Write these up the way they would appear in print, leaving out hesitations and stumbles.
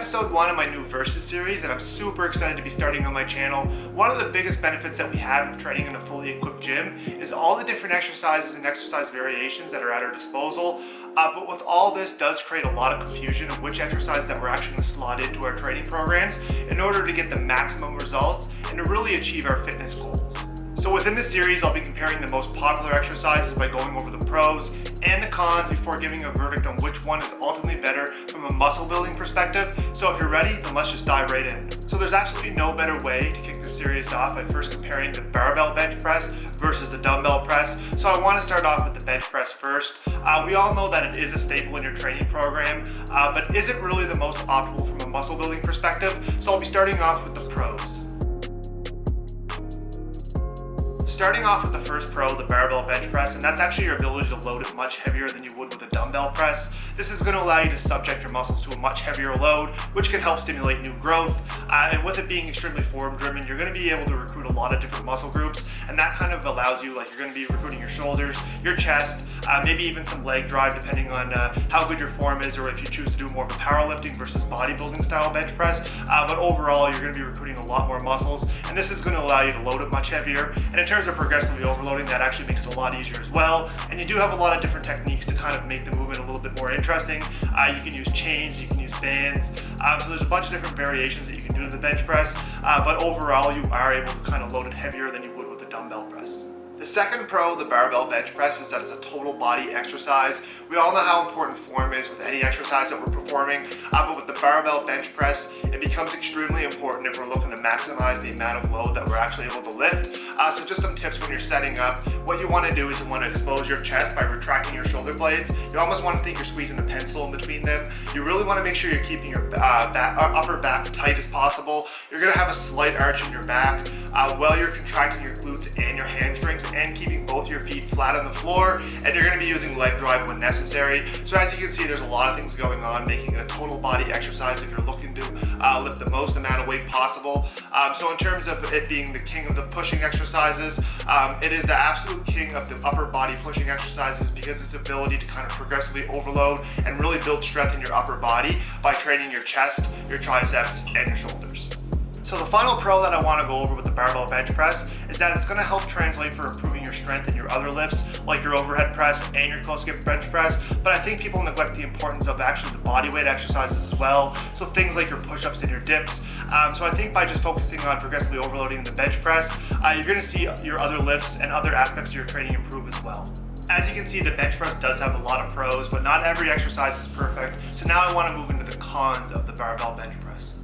episode 1 of my new Versus series, and I'm super excited to be starting on my channel. One of the biggest benefits that we have of training in a fully equipped gym is all the different exercises and exercise variations that are at our disposal. But with all this does create a lot of confusion of which exercise that we're actually going to slot into our training programs in order to get the maximum results and to really achieve our fitness goals. So within this series, I'll be comparing the most popular exercises by going over the pros and the cons before giving a verdict on which one is ultimately better from a muscle building perspective. So if you're ready, then let's just dive right in. So there's absolutely no better way to kick this series off by first comparing the barbell bench press versus the dumbbell press. So I want to start off with the bench press first. We all know that it is a staple in your training program, but isn't really the most optimal from a muscle building perspective. So I'll be starting off with the pros. Starting off with the first pro, the barbell bench press, and that's actually your ability to load it much heavier than you would with a dumbbell press. This is going to allow you to subject your muscles to a much heavier load, which can help stimulate new growth. And with it being extremely form driven, you're going to be able to recruit a lot of different muscle groups, and that kind of allows you, like, you're going to be recruiting your shoulders, your chest, maybe even some leg drive depending on how good your form is, or if you choose to do more of a powerlifting versus bodybuilding style bench press. But overall, you're going to be recruiting a lot more muscles, and this is going to allow you to load it much heavier. And in terms of progressively overloading, that actually makes it a lot easier as well. And you do have a lot of different techniques to kind of make the movement a little bit more interesting. You can use chains, you can use bands, so there's a bunch of different variations that you can do to the bench press, but overall you are able to kind of load it heavier than you would with a dumbbell press. The second pro, the barbell bench press, is that it's a total body exercise. We all know how important form is with any exercise that we're performing, but with the barbell bench press, it becomes extremely important if we're looking to maximize the amount of load that we're actually able to lift. So just some tips when you're setting up. What you want to do is you want to expose your chest by retracting your shoulder blades. You almost want to think you're squeezing a pencil in between them. You really want to make sure you're keeping your upper back tight as possible. You're going to have a slight arch in your back while you're contracting your glutes and your hamstrings, and keeping both your feet flat on the floor, and you're going to be using leg drive when necessary. So as you can see, there's a lot of things going on, making it a total body exercise if you're looking to lift the most amount of weight possible. So in terms of it being the king of the pushing exercises, it is the absolute king of the upper body pushing exercises because its ability to kind of progressively overload and really build strength in your upper body by training your chest, your triceps, and your shoulders. So the final pro that I want to go over with the barbell bench press is that it's going to help translate for improving your strength in your other lifts, like your overhead press and your close grip bench press. But I think people neglect the importance of actually the body weight exercises as well. So things like your push-ups and your dips. So I think by just focusing on progressively overloading the bench press, you're going to see your other lifts and other aspects of your training improve as well. As you can see, the bench press does have a lot of pros, but not every exercise is perfect. So now I want to move into the cons of the barbell bench press.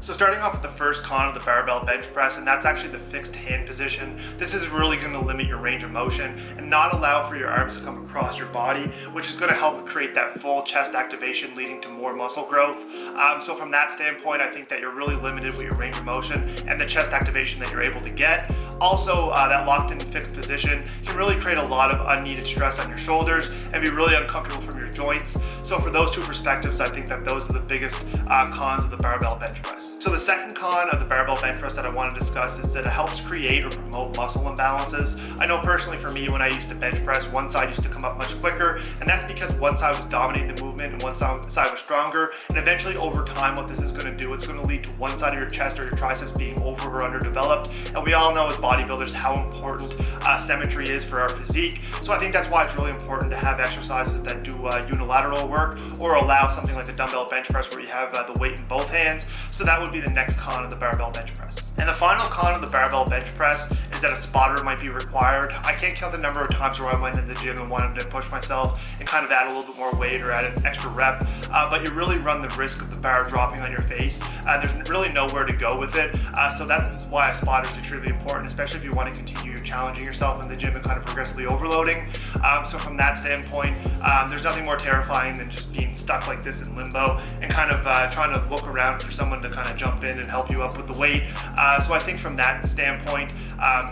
So starting off with the first con of the barbell bench press, and that's actually the fixed hand position. This is really going to limit your range of motion and not allow for your arms to come across your body, which is going to help create that full chest activation, leading to more muscle growth. So from that standpoint, I think that you're really limited with your range of motion and the chest activation that you're able to get. Also, that locked in fixed position can really create a lot of unneeded stress on your shoulders and be really uncomfortable from your joints. So for those two perspectives, I think that those are the biggest cons of the barbell bench press. So the second con of the barbell bench press that I want to discuss is that it helps create or promote muscle imbalances. I know personally for me, when I used to bench press, one side used to come up much quicker, and that's because one side was dominating the movement and one side was stronger. And eventually over time, what this is going to do, it's going to lead to one side of your chest or your triceps being over or underdeveloped. And we all know as bodybuilders how important symmetry is for our physique. So I think that's why it's really important to have exercises that do unilateral work, or allow something like a dumbbell bench press where you have the weight in both hands. So that would be the next con of the barbell bench press. And the final con of the barbell bench press is that a spotter might be required. I can't count the number of times where I went into the gym and wanted to push myself and kind of add a little bit more weight or add an extra rep, but you really run the risk of the bar dropping on your face. There's really nowhere to go with it, so that's why a spotter is extremely important, especially if you want to continue challenging yourself in the gym and kind of progressively overloading. So from that standpoint, there's nothing more terrifying than just being stuck like this in limbo and kind of trying to look around for someone to kind of jump in and help you up with the weight. So I think from that standpoint,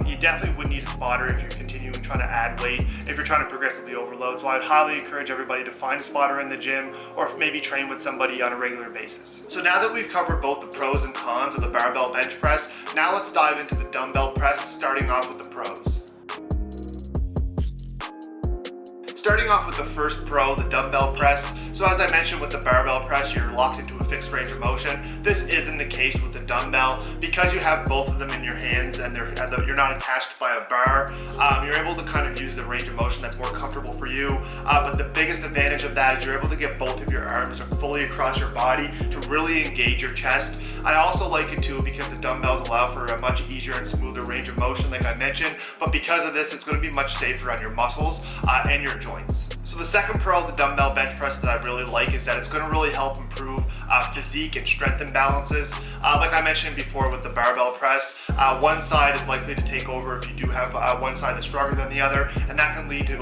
you definitely would need a spotter if you're continuing trying to add weight, if you're trying to progressively overload. So I'd highly encourage everybody to find a spotter in the gym, or maybe train with somebody on a regular basis. So now that we've covered both the pros and cons of the barbell bench press, now let's dive into the dumbbell press, starting off with the pros. Starting off with the first pro, the dumbbell press. So as I mentioned with the barbell press, you're locked into a fixed range of motion. This isn't the case with the dumbbell. Because you have both of them in your hands and you're not attached by a bar, you're able to kind of use the range of motion that's more comfortable for you. But the biggest advantage of that is you're able to get both of your arms fully across your body to really engage your chest. I also like it too because the dumbbells allow for a much easier and smoother range of motion like I mentioned, but because of this, it's going to be much safer on your muscles and your joints. So the second pro of the dumbbell bench press that I really like is that it's going to really help improve physique and strength imbalances. Like I mentioned before with the barbell press, one side is likely to take over if you do have one side that's stronger than the other, and that can lead to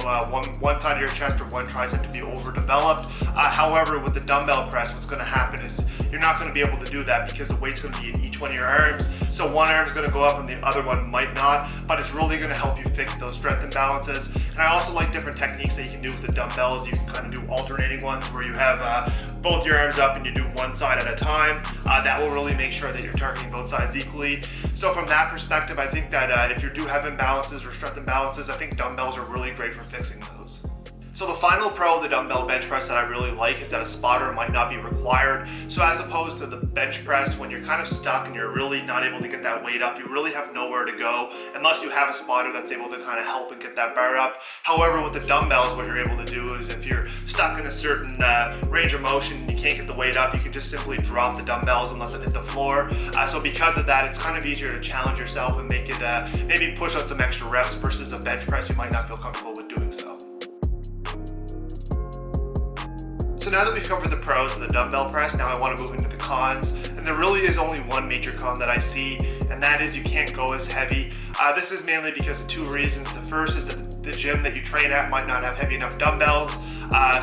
one side of your chest or one tricep to be overdeveloped. However, with the dumbbell press, what's going to happen is you're not going to be able to do that because the weight's going to be in each one of your arms. So one arm is going to go up and the other one might not, but it's really going to help you fix those strength imbalances. And I also like different techniques that you can do with the dumbbells. You can kind of do alternating ones where you have both your arms up and you do one side at a time. That will really make sure that you're targeting both sides equally. So from that perspective, I think that if you do have imbalances or strength imbalances, I think dumbbells are really great for fixing those. So the final pro of the dumbbell bench press that I really like is that a spotter might not be required. So as opposed to the bench press, when you're kind of stuck and you're really not able to get that weight up, you really have nowhere to go unless you have a spotter that's able to kind of help and get that bar up. However, with the dumbbells, what you're able to do is if you're stuck in a certain range of motion and you can't get the weight up, you can just simply drop the dumbbells and let them hit the floor. So because of that, it's kind of easier to challenge yourself and make it maybe push out some extra reps versus a bench press you might not feel comfortable with doing so. So now that we've covered the pros of the dumbbell press, now I want to move into the cons. And there really is only one major con that I see, and that is you can't go as heavy. This is mainly because of two reasons. The first is that the gym that you train at might not have heavy enough dumbbells.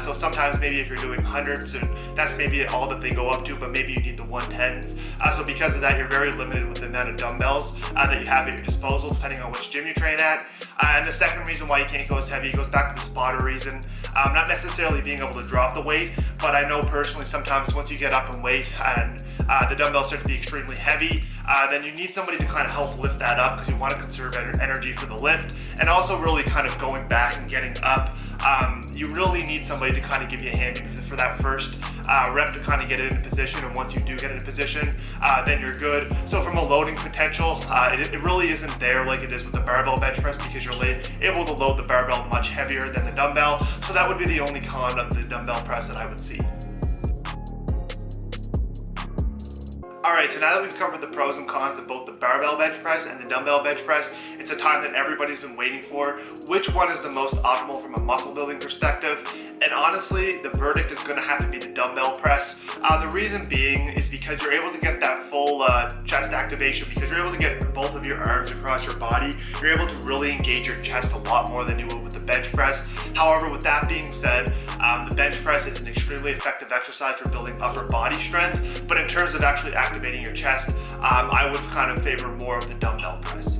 So sometimes maybe if you're doing hundreds, and that's maybe all that they go up to, but maybe you need the 110s. So because of that, you're very limited with the amount of dumbbells that you have at your disposal, depending on which gym you train at. And the second reason why you can't go as heavy goes back to the spotter reason. Not necessarily being able to drop the weight, but I know personally sometimes once you get up in weight and the dumbbells start to be extremely heavy, then you need somebody to kind of help lift that up because you want to conserve energy for the lift, and also really kind of going back and getting up. You really need somebody to kind of give you a hand for that first rep to kind of get it in position, and once you do get it in position, then you're good. So from a loading potential, it really isn't there like it is with the barbell bench press because you're able to load the barbell much heavier than the dumbbell. So that would be the only con of the dumbbell press that I would see. Alright, so now that we've covered the pros and cons of both the barbell bench press and the dumbbell bench press, it's a time that everybody's been waiting for. Which one is the most optimal from a muscle building perspective? And honestly, the verdict is going to have to be the dumbbell press. The reason being is because you're able to get that full chest activation, because you're able to get both of your arms across your body. You're able to really engage your chest a lot more than you would with the bench press. However, with that being said, the bench press is an extremely effective exercise for building upper body strength, but in terms of actually activating your chest, I would kind of favor more of the dumbbell press.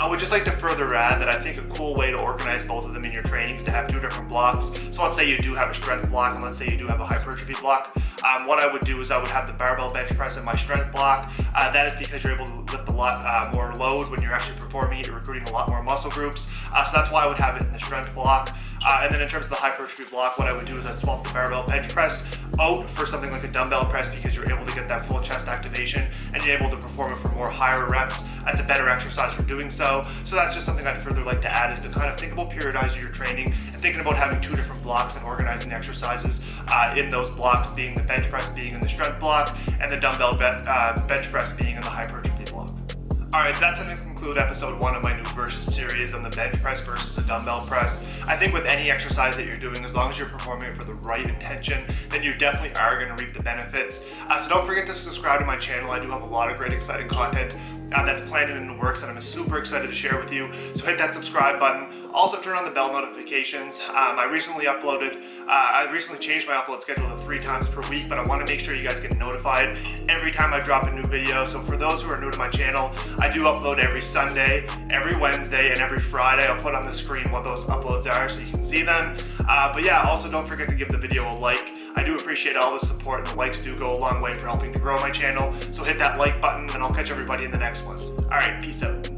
I would just like to further add that I think a cool way to organize both of them in your training is to have two different blocks. So let's say you do have a strength block and let's say you do have a hypertrophy block. What I would do is I would have the barbell bench press in my strength block. That is because you're able to lift a lot more load when you're actually performing it. You're recruiting a lot more muscle groups. So that's why I would have it in the strength block. And then in terms of the hypertrophy block, what I would do is I'd swap the barbell bench press out for something like a dumbbell press because you're able to get that full chest activation and you're able to perform it for more higher reps. It's a better exercise for doing so. So that's just something I'd further like to add, is to kind of think about periodizing your training and thinking about having two different blocks and organizing exercises in those blocks, being the bench press being in the strength block and the dumbbell bench press being in the hypertrophy block. Alright, so that's going to conclude episode 1 of my new versus series on the bench press versus the dumbbell press. I think with any exercise that you're doing, as long as you're performing it for the right intention, then you definitely are going to reap the benefits. So don't forget to subscribe to my channel. I do have a lot of great exciting content that's planned and in the works that I'm super excited to share with you. So hit that subscribe button. Also turn on the bell notifications. I recently changed my upload schedule to 3 times per week, but I want to make sure you guys get notified every time I drop a new video. So for those who are new to my channel, I do upload every Sunday, every Wednesday, and every Friday. I'll put on the screen what those uploads are so you can see them. But yeah, also don't forget to give the video a like. I do appreciate all the support, and the likes do go a long way for helping to grow my channel. So hit that like button, and I'll catch everybody in the next one. Alright, peace out.